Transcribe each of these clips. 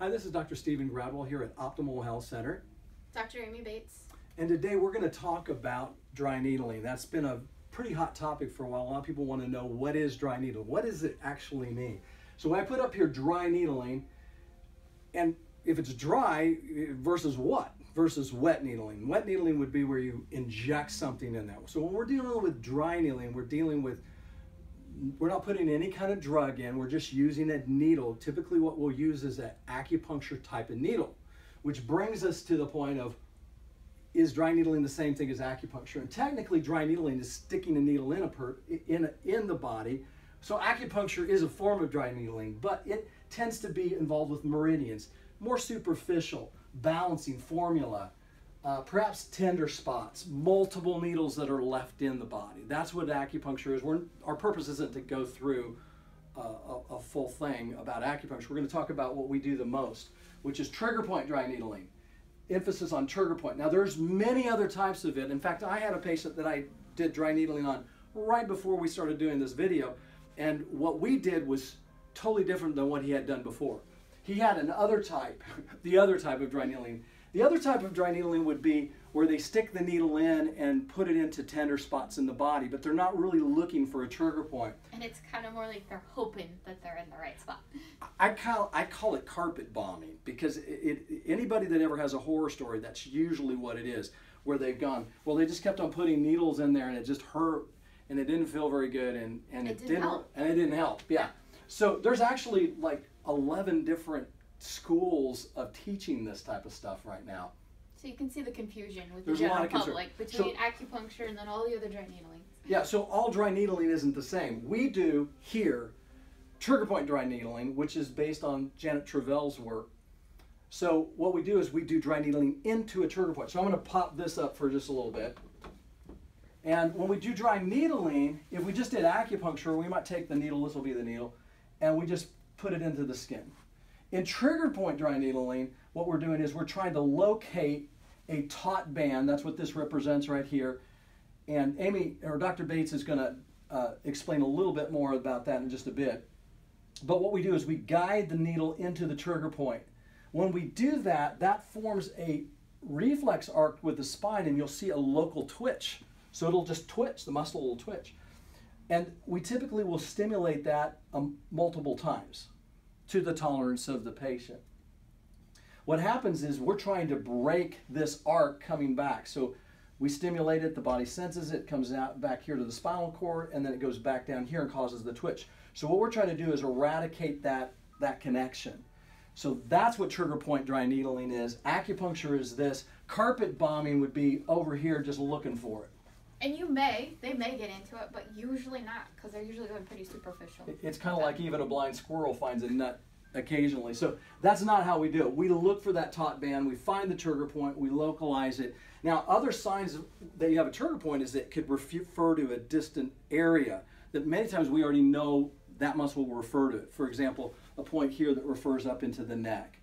Hi, this is Dr. Stephen Gradwell here at Optimal Health Center. Dr. Amy Bates. And today we're going to talk about dry needling. That's been a pretty hot topic for a while. A lot of people want to know, what is dry needling? What does it actually mean? So I put up here dry needling, and if it's dry versus what? Versus wet needling. Wet needling would be where you inject something in there. So when we're dealing with dry needling, we're not putting any kind of drug in, we're just using a needle. Typically what we'll use is an acupuncture type of needle, which brings us to the point of, is dry needling the same thing as acupuncture? And technically dry needling is sticking a needle in the body. So acupuncture is a form of dry needling, but it tends to be involved with meridians, more superficial, balancing formula, perhaps tender spots, multiple needles that are left in the body. That's what acupuncture is. Our purpose isn't to go through a full thing about acupuncture. We're going to talk about what we do the most, which is trigger point dry needling. Emphasis on trigger point. Now there's many other types of it. In fact, I had a patient that I did dry needling on right before we started doing this video, and what we did was totally different than what he had done before. He had another type, the other type of dry needling. The other type of dry needling would be where they stick the needle in and put it into tender spots in the body, but they're not really looking for a trigger point. And it's kind of more like they're hoping that they're in the right spot. I call it carpet bombing, because anybody that ever has a horror story, that's usually what it is, where they've gone, well, they just kept on putting needles in there and it just hurt and it didn't feel very good and it didn't help. Yeah. So there's actually like 11 different schools of teaching this type of stuff right now. So you can see the confusion with the general public between acupuncture and then all the other dry needling. Yeah, so all dry needling isn't the same. We do here trigger point dry needling, which is based on Janet Travell's work. So what we do is we do dry needling into a trigger point. So I'm going to pop this up for just a little bit. And when we do dry needling, if we just did acupuncture, we might take the needle, this will be the needle, and we just put it into the skin. In trigger point dry needling, what we're doing is we're trying to locate a taut band. That's what this represents right here. And Amy, or Dr. Bates, is going to explain a little bit more about that in just a bit. But what we do is we guide the needle into the trigger point. When we do that, that forms a reflex arc with the spine, and you'll see a local twitch. So it'll just twitch, the muscle will twitch. And we typically will stimulate that multiple times to the tolerance of the patient. What happens is we're trying to break this arc coming back. So we stimulate it, the body senses it, comes out back here to the spinal cord, and then it goes back down here and causes the twitch. So what we're trying to do is eradicate that connection. So that's what trigger point dry needling is. Acupuncture is this. Carpet bombing would be over here just looking for it. And they may get into it, but usually not, because they're usually going pretty superficial. It's kind of like even a blind squirrel finds a nut occasionally. So that's not how we do it. We look for that taut band, we find the trigger point, we localize it. Now, other signs that you have a trigger point is that it could refer to a distant area that many times we already know that muscle will refer to it. For example, a point here that refers up into the neck,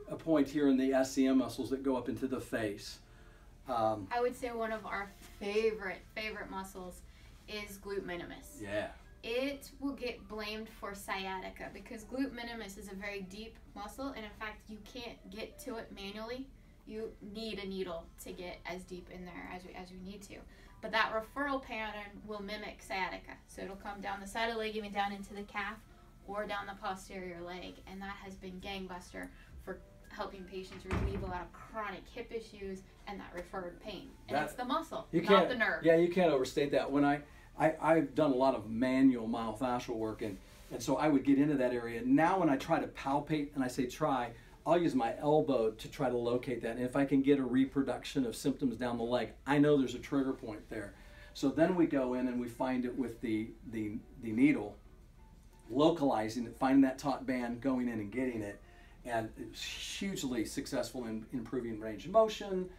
a point here in the SCM muscles that go up into the face. I would say one of our favorite muscles is glute minimus. Yeah. It will get blamed for sciatica because glute minimus is a very deep muscle, and in fact you can't get to it manually. You need a needle to get as deep in there as we need to. But that referral pattern will mimic sciatica. So it'll come down the side of the leg, even down into the calf or down the posterior leg, and that has been gangbuster for helping patients relieve a lot of chronic hip issues and that referred pain. And it's the muscle, not the nerve. Yeah, you can't overstate that. When I've done a lot of manual myofascial work, and so I would get into that area. Now when I try to palpate, and I say try, I'll use my elbow to try to locate that. And if I can get a reproduction of symptoms down the leg, I know there's a trigger point there. So then we go in and we find it with the needle, localizing it, finding that taut band, going in and getting it. And it's hugely successful in improving range of motion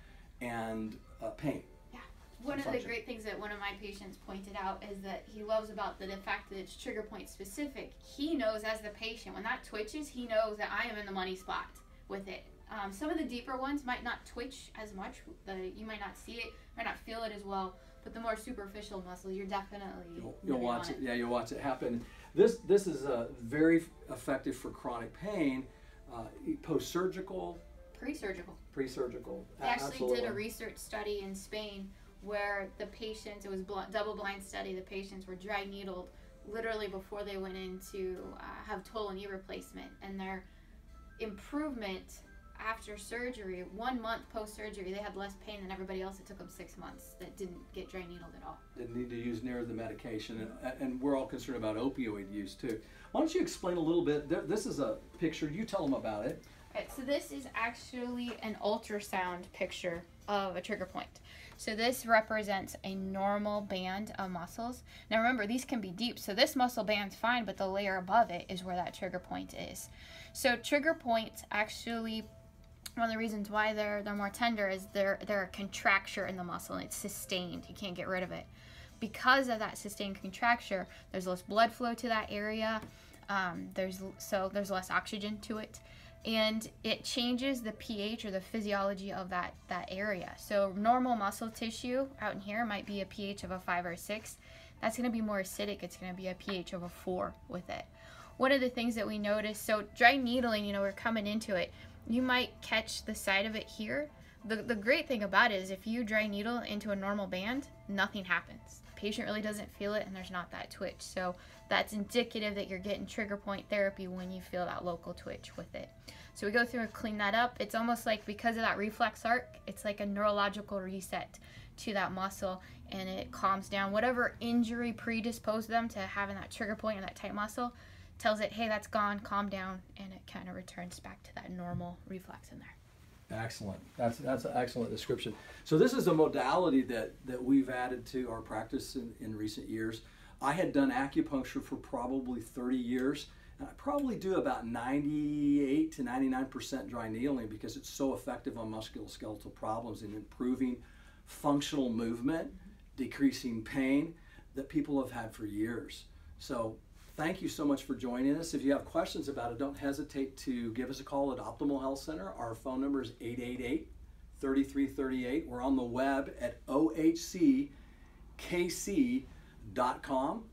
and pain. Yeah. One of the great things that one of my patients pointed out is that he loves about the fact that it's trigger point specific. He knows as the patient, when that twitches, he knows that I am in the money spot with it. Some of the deeper ones might not twitch as much. You might not see it, might not feel it as well. But the more superficial muscle, you're definitely you'll watch it. Yeah, you'll watch it happen. This is very effective for chronic pain. post-surgical, Pre-surgical. pre-surgical. They actually Absolutely. did a research study in Spain where the patients, it was double-blind study, the patients were dry needled literally before they went in to have total knee replacement, and their improvement after surgery, 1 month post-surgery, they had less pain than everybody else. It took them 6 months that didn't get dry needled at all. Didn't need to use near the medication, and we're all concerned about opioid use too. Why don't you explain a little bit? This is a picture. You tell them about it. Right, so this is actually an ultrasound picture of a trigger point. So this represents a normal band of muscles. Now remember, these can be deep, so this muscle band's fine, but the layer above it is where that trigger point is. So trigger points actually, one of the reasons why they're more tender is they're a contracture in the muscle, and it's sustained. You can't get rid of it. Because of that sustained contracture, there's less blood flow to that area. There's less oxygen to it, and it changes the pH or the physiology of that area. So normal muscle tissue out in here might be a pH of a 5 or 6. That's going to be more acidic. It's going to be a pH of a 4 with it. One of the things that we notice, so dry needling, we're coming into it, you might catch the side of it here. The great thing about it is if you dry needle into a normal band, nothing happens. The patient really doesn't feel it, and there's not that twitch. So that's indicative that you're getting trigger point therapy when you feel that local twitch with it. So we go through and clean that up. It's almost like, because of that reflex arc, it's like a neurological reset to that muscle, and it calms down whatever injury predisposed them to having that trigger point or that tight muscle. Tells it, hey, that's gone, calm down, and it kind of returns back to that normal reflex in there. Excellent. That's an excellent description. So this is a modality that we've added to our practice in recent years. I had done acupuncture for probably 30 years, and I probably do about 98 to 99% dry needling because it's so effective on musculoskeletal problems and improving functional movement, decreasing pain that people have had for years. So thank you so much for joining us. If you have questions about it, don't hesitate to give us a call at Optimal Health Center. Our phone number is 888-3338. We're on the web at ohckc.com.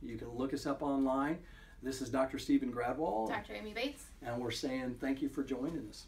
You can look us up online. This is Dr. Stephen Gradwell. Dr. Amy Bates. And we're saying thank you for joining us.